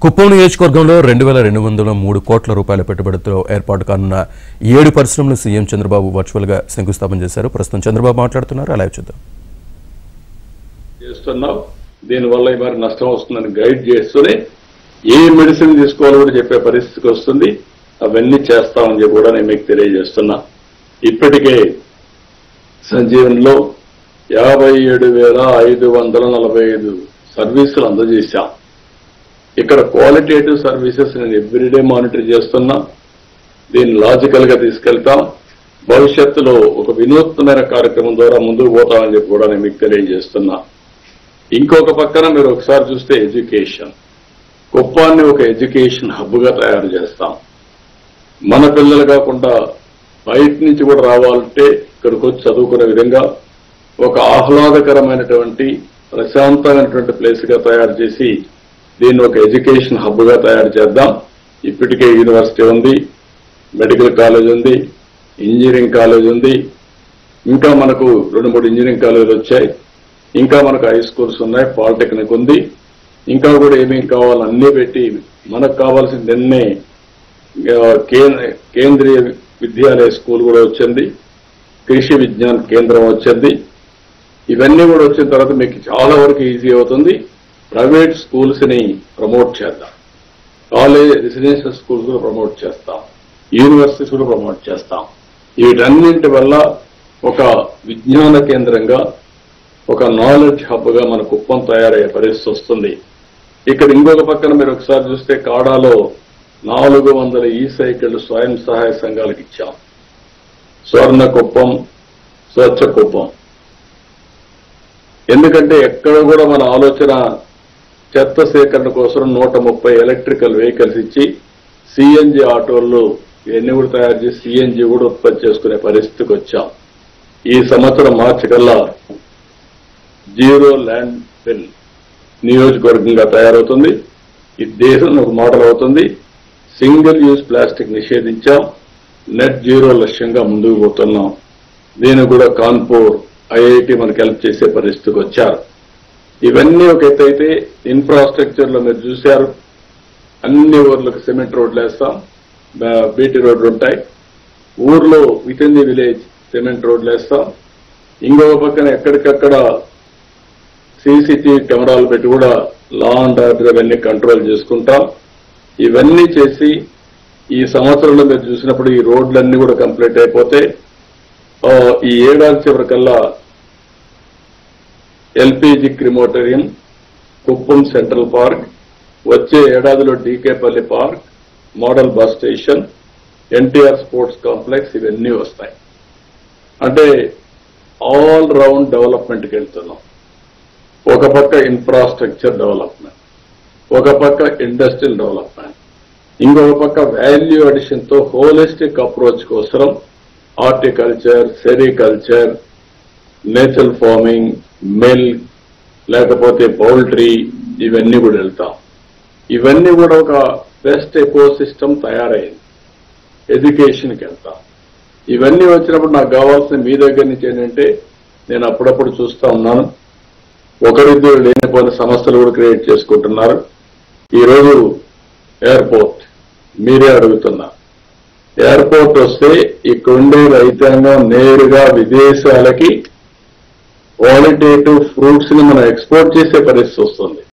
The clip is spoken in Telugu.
కుప్పం నియోజకవర్గంలో 2203 కోట్ల రూపాయల పెట్టుబడితో ఏర్పాటు కానున్న 7 పరిశ్రమలు సీఎం చంద్రబాబు వర్చువల్ గా శంకుస్థాపన చేశారు. ప్రస్తుతం చంద్రబాబు మాట్లాడుతున్నారు. అలా చూద్దాం. దీనివల్ల మరి నష్టం వస్తుందని గైడ్ చేస్తూనే ఏ మెడిసిన్ తీసుకోవాలో కూడా చెప్పే పరిస్థితికి వస్తుంది. అవన్నీ చేస్తామని చెప్పి కూడా నేను మీకు తెలియజేస్తున్నా. ఇప్పటికే సంజీవన్లో 57,545 సర్వీసులు అందజేశాం. ఇక్కడ క్వాలిటేటివ్ సర్వీసెస్ నేను ఎవ్రీడే మానిటర్ చేస్తున్నా. దీన్ని లాజికల్ గా తీసుకెళ్తాం. భవిష్యత్తులో ఒక వినూత్నమైన కార్యక్రమం ద్వారా ముందుకు పోతామని చెప్పి కూడా నేను మీకు తెలియజేస్తున్నా. ఇంకొక పక్కన మీరు ఒకసారి చూస్తే ఎడ్యుకేషన్, కుప్పాన్ని ఒక ఎడ్యుకేషన్ హబ్గా తయారు చేస్తాం. మన పిల్లలు కాకుండా బయట నుంచి కూడా రావాలంటే ఇక్కడికి వచ్చి చదువుకునే విధంగా ఒక ఆహ్లాదకరమైనటువంటి ప్రశాంతమైనటువంటి ప్లేస్గా తయారు చేసి దీన్ని ఒక ఎడ్యుకేషన్ హబ్గా తయారు చేద్దాం. ఇప్పటికే యూనివర్సిటీ ఉంది, మెడికల్ కాలేజ్ ఉంది, ఇంజనీరింగ్ కాలేజ్ ఉంది. ఇంకా మనకు 2-3 ఇంజనీరింగ్ కాలేజీలు వచ్చాయి. ఇంకా మనకు హై స్కూల్స్ ఉన్నాయి, పాలిటెక్నిక్ ఉంది. ఇంకా కూడా ఏమేమి కావాలో అన్నీ పెట్టి మనకు కావాల్సిన నిన్నే కేంద్రీయ విద్యాలయ స్కూల్ కూడా వచ్చింది, కృషి విజ్ఞాన కేంద్రం వచ్చింది. ఇవన్నీ కూడా వచ్చిన తర్వాత మీకు చాలా వరకు ఈజీ అవుతుంది. ప్రైవేట్ స్కూల్స్ ని ప్రమోట్ చేద్దాం, కాలేజ్ రెసిడెన్షియల్ స్కూల్స్ కూడా ప్రమోట్ చేస్తాం, యూనివర్సిటీస్ కూడా ప్రమోట్ చేస్తాం. వీటన్నింటి వల్ల ఒక విజ్ఞాన కేంద్రంగా, ఒక నాలెడ్జ్ హబ్ గా మన కుప్పం తయారయ్యే పరిస్థితి వస్తుంది. ఇక్కడ ఇంకొక పక్కన మీరు ఒకసారి చూస్తే కాడాలో 400 ఈ సైకిళ్లు స్వయం సహాయ సంఘాలకు ఇచ్చాం. స్వర్ణ కుప్పం, స్వచ్ఛ కుప్పం. ఎందుకంటే ఎక్కడ కూడా మన ఆలోచన చెత్త సేకరణ కోసం 130 ఎలక్ట్రికల్ వెహికల్స్ ఇచ్చి సిఎన్జి ఆటోల్లో ఇవన్నీ కూడా తయారు చేసి సిఎన్జి కూడా ఉత్పత్తి చేసుకునే పరిస్థితికి వచ్చాం. ఈ సంవత్సరం మార్చి కల్లా జీరో ల్యాండ్ ఫిల్ నియోజకవర్గంగా తయారవుతుంది. ఈ దేశంలో ఒక మోడల్ అవుతుంది. సింగిల్ యూజ్ ప్లాస్టిక్ నిషేధించాం. నెట్ జీరో లక్ష్యంగా ముందుకు పోతున్నాం. దీన్ని కూడా కాన్పూర్ ఐఐటి మనకు హెల్ప్ చేసే పరిస్థితికి వచ్చారు. ఇవన్నీ ఒక ఎత్తు అయితే ఇన్ఫ్రాస్ట్రక్చర్ లో మీరు చూశారు, అన్ని ఊర్లకు సిమెంట్ రోడ్లు వేస్తాం, బీటీ రోడ్లు ఉంటాయి. ఊర్లో with in the village cement రోడ్లు వేస్తాం. ఇంకొక పక్కన ఎక్కడికక్కడ సీసీటీవీ కెమెరాలు పెట్టి కూడా లా అండ్ ఆర్డర్ అవన్నీ కంట్రోల్ చేసుకుంటాం. ఇవన్నీ చేసి ఈ సంవత్సరంలో మీరు చూసినప్పుడు ఈ రోడ్లన్నీ కూడా కంప్లీట్ అయిపోతే ఈ ఏడాది చివరికల్లా LPG crematorium, Kuppam central park, వచ్చే ఏడాదిలో Dekepalli park, model bus station, NTR sports complex ఇవన్నీ వస్తాయి. అంటే ఆల్ రౌండ్ డెవలప్మెంట్కి వెళ్తున్నాం. ఒక పక్క ఇన్ఫ్రాస్ట్రక్చర్ డెవలప్మెంట్, ఒక పక్క ఇండస్ట్రియల్ డెవలప్మెంట్, ఇంకొక పక్క వాల్యూ అడిషన్ తో హోలిస్టిక్ అప్రోచ్ కోసం horticulture, sericulture, natural farming, milk, లేకపోతే పౌల్ట్రీ ఇవన్నీ కూడా వెళ్తాం. ఇవన్నీ కూడా ఒక బెస్ట్ ఎకో సిస్టమ్ తయారైంది. ఎడ్యుకేషన్కి వెళ్తాం. ఇవన్నీ వచ్చినప్పుడు నాకు కావాల్సిన మీ దగ్గర నుంచి ఏంటంటే, నేను అప్పుడప్పుడు చూస్తా ఉన్నాను, ఒకరిద్దరు లేనిపోయిన సమస్యలు కూడా క్రియేట్ చేసుకుంటున్నారు. ఈరోజు ఎయిర్పోర్ట్ మీరే అడుగుతున్నా. ఎయిర్పోర్ట్ వస్తే ఇక్కడుండే రైతాంగం నేరుగా విదేశాలకి క్వాలిటేటివ్ ఫ్రూట్స్ ని మనం ఎక్స్పోర్ట్ చేసే పరిస్థితి వస్తుంది.